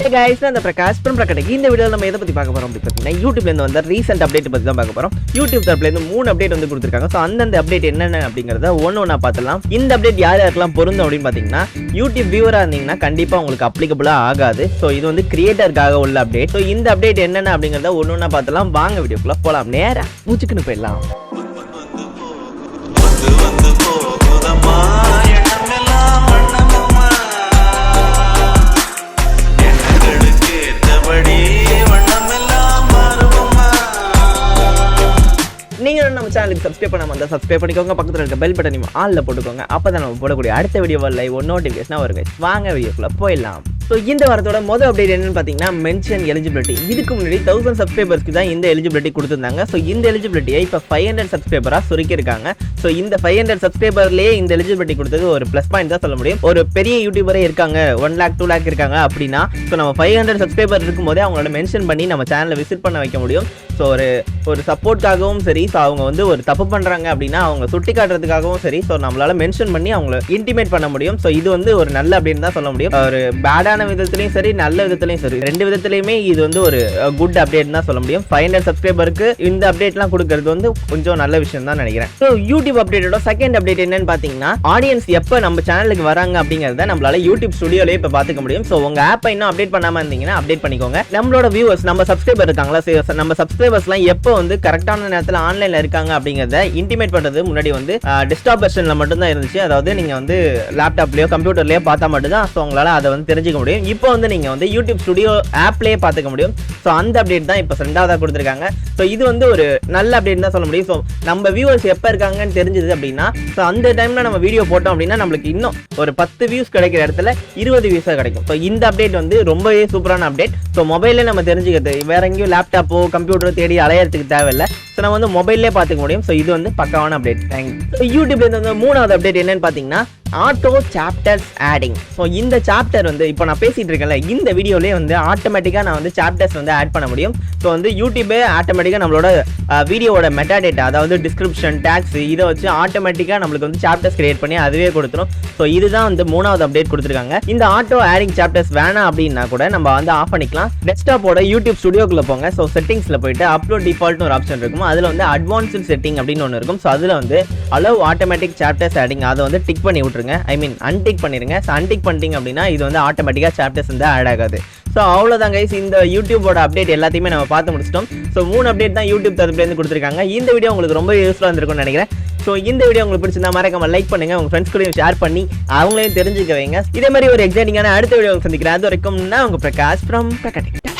Hey guys, நான் PrakaTech from PrakaTech. இந்த வீடியோல நம்ம எதை பத்தி பார்க்க போறோம் அப்படினா YouTubeல இருந்து வந்த ரீசன்ட் அப்டேட் பத்தி தான் பார்க்க போறோம். YouTube தரப்புல இருந்து 3 அப்டேட் வந்து கொடுத்திருக்காங்க. சோ அந்த அப்டேட் என்னென்ன அப்படிங்கறத ஒவ்வொண்ணா பார்த்தலாம். இந்த அப்டேட் யாருக்கெல்லாம் பொருந்தும் அப்படினு பாத்தீங்கன்னா YouTube வியூவரா இருந்தீங்கன்னா கண்டிப்பா உங்களுக்கு அப்ளிகபிளா ஆகாது. சோ இது வந்து கிரியேட்டருக்காக உள்ள அப்டேட். சோ இந்த அப்டேட் என்னென்ன அப்படிங்கறத ஒவ்வொண்ணா பார்த்தலாம். வாங்க வீடியோக்குள்ள போலாம். நேரா மூச்சுக்குன்னு போயிடலாம். நீங்க நம்ம சேனலுக்கு சப்ஸ்கிரைப் பண்ணாம இருந்தா சப்ஸ்கிரைப் பண்ணிக்கோங்க. பக்கத்துல இருக்க பெல் பட்டனையும் ஆல்ல போட்டுக்கோங்க. அப்பதான் நம்ம போடக்கூடிய அடுத்த வீடியோ லைவ் நோட்டிபிகேஷன் வருங்க. வாங்க வீடியோக்குள்ள போயிடலாம். ஸோ இந்த வாரத்தோட மொதல் அப்டேட் என்னன்னு பார்த்தீங்கன்னா மென்ஷன் எலிஜிபிலிட்டி. இதுக்கு முன்னாடி 1000 சப்ஸ்கிரைபர்ஸ்க்கு தான் இந்த எலிஜிபிலிட்டி கொடுத்துருந்தாங்க. ஸோ இந்த எலிஜிபிலிட்டியை இப்போ 500 சப்ஸ்கிரைபராக சுருக்கியிருக்காங்க. ஸோ இந்த 500 சப்ஸ்கிரைபர்லேயே இந்த எலிஜிபிலிட்டி கொடுத்தது ஒரு ப்ளஸ் பாயிண்ட் தான் சொல்ல முடியும். ஒரு பெரிய யூடியூபரே இருக்காங்க, 1 lakh 2 lakh இருக்காங்க அப்படின்னா ஸோ நம்ம 500 சப்ஸ்கிரைபர் இருக்கும்போதே அவங்களோட மென்ஷன் பண்ணி நம்ம சேனலை விசிட் பண்ண வைக்க முடியும். ஸோ ஒரு சப்போர்ட்காகவும் சரி, ஸோ அவங்க வந்து ஒரு தப்பு பண்ணுறாங்க அப்படின்னா அவங்க சுட்டி காட்டுறதுக்காகவும் சரி, ஸோ நம்மளால மென்ஷன் பண்ணி அவங்கள இன்டிமேட் பண்ண முடியும். ஸோ இது வந்து ஒரு நல்ல அப்படின்னு தான் சொல்ல முடியும். ஒரு பேடான விதத்திலையும் சரி, நல்ல விதத்திலையும் சரி, ரெண்டு விதத்திலையுமே இது வந்து ஒரு குட் அப்டேட் தான் சொல்ல முடியும். 500 சப்ஸ்கிரைபருக்கு இந்த அப்டேட்லாம் கொடுக்கறது வந்து கொஞ்சம் நல்ல விஷயம் தான் நினைக்கிறேன். ஸோ யூடியூப் அப்டேட்டோட செகண்ட் அப்டேட் என்னன்னு பார்த்தீங்கன்னா ஆடியன்ஸ் எப்போ நம்ம சேனலுக்கு வராங்க அப்படிங்கிறத நம்மளால யூடியூப் ஸ்டுடியோலேயே இப்போ பார்த்துக்க முடியும். ஸோ உங்க ஆப்பை இன்னும் அப்டேட் பண்ணாம இருந்தீங்கன்னா அப்டேட் பண்ணிக்கோங்க. நம்மளோட வியூவர்ஸ், நம்ம சப்ஸ்கிரைபர் இருக்காங்களா, நம்ம சப்ஸ்கிரைபர்ஸ்லாம் எப்போ வந்து கரெக்டான நேரத்தில் ஆன்லைன்ல இருக்காங்க அப்படிங்கிறத இன்டிமேட் பண்றது முன்னாடி வந்து டெஸ்க்டாப் வெர்ஷன்ல மட்டும் தான் இருந்துச்சு. அதாவது நீங்க வந்து லேப்டாப்லயோ கம்ப்யூட்டர்லயோ பார்த்தா மட்டும் தான் ஸோ உங்களால அதை வந்து தெரிஞ்சுக்க முடியும். இப்போ வந்து நீங்க வந்து யூடியூப் ஸ்டுடியோ ஆப்லயே பார்த்துக்க முடியும். ஸோ அந்த அப்டேட் தான் இப்போ ரெண்டாவதா கொடுத்துருக்காங்க. ஸோ இது வந்து ஒரு நல்ல அப்டேட் தான் சொல்ல முடியும். ஸோ நம்ம வியூவர்ஸ் எப்போ இருக்காங்கன்னு தெரிஞ்சது அப்படின்னா ஸோ அந்த டைம்ல நம்ம வீடியோ போட்டோம் அப்படின்னா நம்மளுக்கு இன்னும் ஒரு 10 வியூஸ் கிடைக்கிற இடத்துல 20 வியூஸாக கிடைக்கும். ஸோ இந்த அப்டேட் வந்து ரொம்பவே சூப்பரான அப்டேட். ஸோ மொபைல்ல நம்ம தெரிஞ்சுக்கிறது, வேற எங்கேயும் லேப்டாப்போ கம்ப்யூட்டரோ தேடி அலையறதுக்கு தேவையில்லை. ஸோ நம்ம வந்து மொபைல்லே பார்த்துக்க முடியும். ஸோ இது வந்து பக்காவான அப்டேட். தேங்க்யூ. யூடியூப்ல இருந்து மூணாவது அப்டேட் என்னன்னு பார்த்தீங்கன்னா ஆட்டோ சாப்டர்ஸ் ஆடிங். ஸோ இந்த சாப்டர் வந்து இப்போ நான் பேசிட்டு இருக்கேன்ல, இந்த வீடியோலேயே வந்து ஆட்டோமேட்டிக்காக நான் வந்து சாப்டர்ஸ் வந்து ஆட் பண்ண முடியும். ஸோ வந்து யூடியூபே ஆட்டோமேட்டிக்காக நம்மளோட வீடியோட மெட்டாடேட்டா, அதாவது டிஸ்கிரிப்ஷன், டேக்ஸ், இதை வச்சு ஆட்டோமேட்டிக்காக நம்மளுக்கு வந்து சாப்டர்ஸ் கிரியேட் பண்ணி அதுவே கொடுத்துரும். ஸோ இதுதான் வந்து மூணாவது அப்டேட் கொடுத்துருக்காங்க. இந்த ஆட்டோ ஆடிங் சாப்டர்ஸ் வேணாம் அப்படின்னா கூட நம்ம வந்து ஆஃப் பண்ணிக்கலாம். டெஸ்க்டாப்போட யூடியூப் ஸ்டுடியோக்குள்ள போங்க. ஸோ செட்டிங்ஸ்ல போயிட்டு அப்லோட் டிஃபால்ட்னு ஒரு ஆப்ஷன் இருக்கும். அதில் வந்து அட்வான்ஸ்டு செட்டிங் அப்படின்னு ஒன்று இருக்கும். ஸோ அதில் வந்து அலோவ் ஆட்டோமேட்டிக் சாப்டர்ஸ் ஆடிங் அதை வந்து டிக் பண்ணி விட்டுருங்க. ஐ மீன் அன்டிக் பண்ணிருங்க. அன்டிக் பண்ணிட்டீங்க அப்படின்னா இது வந்து ஆட்டோமேட்டிக்காக சாப்டர்ஸ் வந்து ஆட் ஆகாது. ஸோ அவ்வளோதான் கைஸ், இந்த யூடியூபோட அப்டேட் எல்லாத்தையுமே நம்ம பார்த்து முடிச்சிட்டோம். ஸோ 3 அப்டேட் தான் யூடியூப் தரப்புலேருந்து கொடுத்துருக்காங்க. இந்த வீடியோ உங்களுக்கு ரொம்ப யூஸ்ஃபுல்லாக இருந்திருக்கும்னு நினைக்கிறேன். ஸோ இந்த வீடியோ உங்களுக்கு பிடிச்சிருந்தா மறக்காம லைக் பண்ணுங்க, உங்க ஃப்ரெண்ட்ஸ் கூடயும் ஷேர் பண்ணி அவங்களையும் தெரிஞ்சுக்க வைங்க. இதே மாதிரி ஒரு எக்ஸைட்டிங்கான அடுத்த வீடியோ சந்திக்கிறேன். அது வரைக்கும் நான் உங்க பிரகாஷ் ஃப்ரம் PrakaTech.